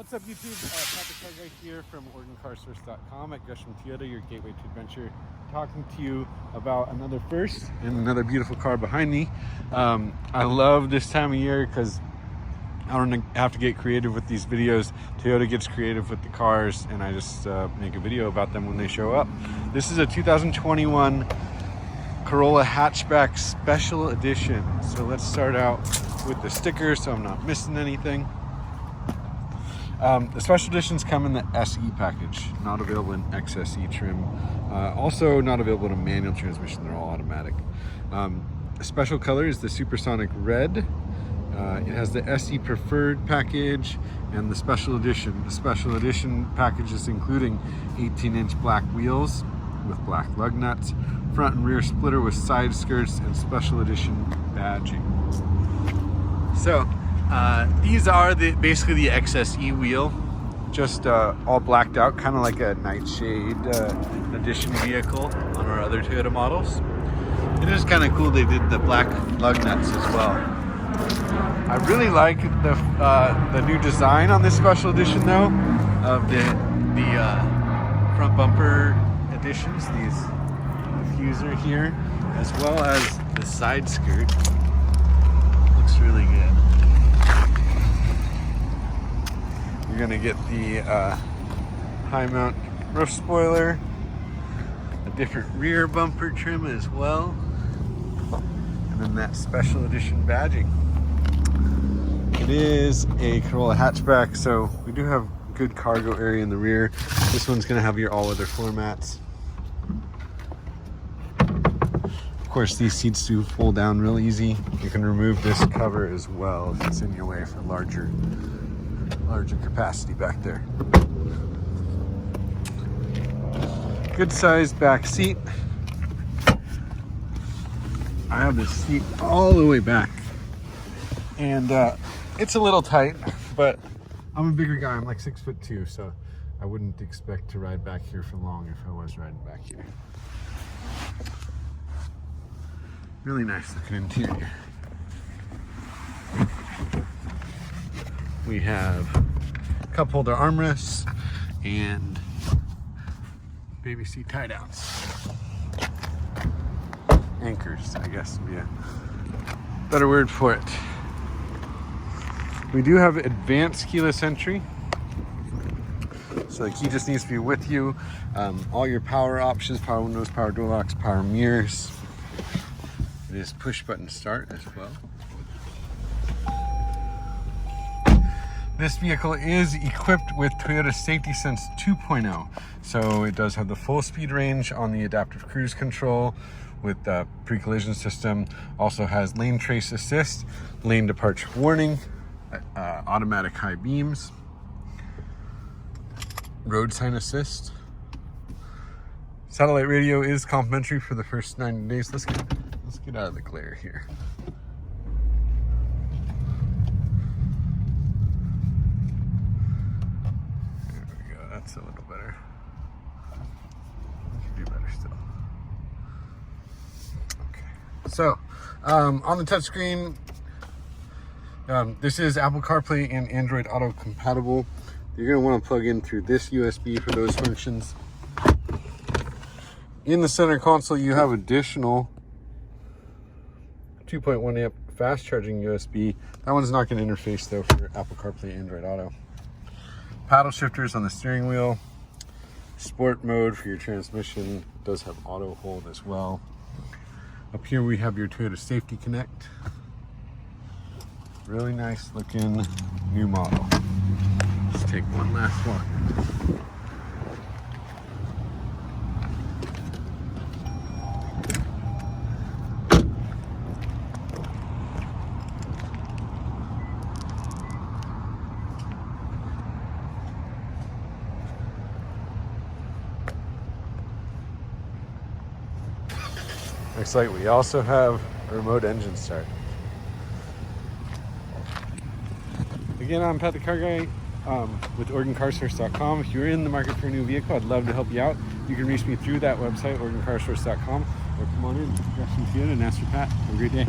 What's up, YouTube? Pat the Car Guy here from OregonCarSource.com at Gresham Toyota, your gateway to adventure. Talking to you about another first and another beautiful car behind me. I love this time of year because I don't have to get creative with these videos. Toyota gets creative with the cars, and I just make a video about them when they show up. This is a 2021 Corolla Hatchback Special Edition. So let's start out with the sticker so I'm not missing anything. The special editions come in the SE package, not available in XSE trim. Also not available in a manual transmission, they're all automatic. The special color is the Supersonic Red. It has the SE Preferred package and the special edition. The special edition package is including 18-inch black wheels with black lug nuts, front and rear splitter with side skirts, and special edition badging. So, these are basically the XSE wheel, just all blacked out, kind of like a Nightshade edition vehicle on our other Toyota models. It is kind of cool they did the black lug nuts as well. I really like the new design on this special edition though, of the front bumper additions, these diffuser here, as well as the side skirt. Looks really good. You're gonna get the high mount roof spoiler, a different rear bumper trim as well, and then that special edition badging. It is a Corolla hatchback, so we do have good cargo area in the rear. This one's gonna have your all-weather floor mats. Of course, these seats do fold down real easy. You can remove this cover as well if it's in your way for larger capacity back there. Good sized back seat. I have this seat all the way back, and it's a little tight, but I'm a bigger guy. I'm like 6'2", so I wouldn't expect to ride back here for long if I was riding back here. Really nice looking interior. We have cup holder armrests and baby seat tie downs. Anchors, I guess would be a better word for it. We do have advanced keyless entry. So the key just needs to be with you. All your power options, power windows, power door locks, power mirrors. It is push button start as well. This vehicle is equipped with Toyota Safety Sense 2.0. So it does have the full speed range on the adaptive cruise control with the pre-collision system. Also has lane trace assist, lane departure warning, automatic high beams, road sign assist. Satellite radio is complimentary for the first 90 days. Let's get out of the glare here. That's a little better. We can do better still. Okay. So, on the touchscreen, this is Apple CarPlay and Android Auto compatible. You're going to want to plug in through this USB for those functions. In the center console, you have additional 2.1 amp fast charging USB. That one's not going to interface though for Apple CarPlay and Android Auto. Paddle shifters on the steering wheel. Sport mode for your transmission. It does have auto hold as well. Up here we have your Toyota Safety Connect. Really nice looking new model. Let's take one last walk. Looks like we also have a remote engine start. Again, I'm Pat the Car Guy with OregonCarSource.com. If you're in the market for a new vehicle, I'd love to help you out. You can reach me through that website, OregonCarSource.com, or come on in, Gresham Toyota, and ask for Pat. Have a great day.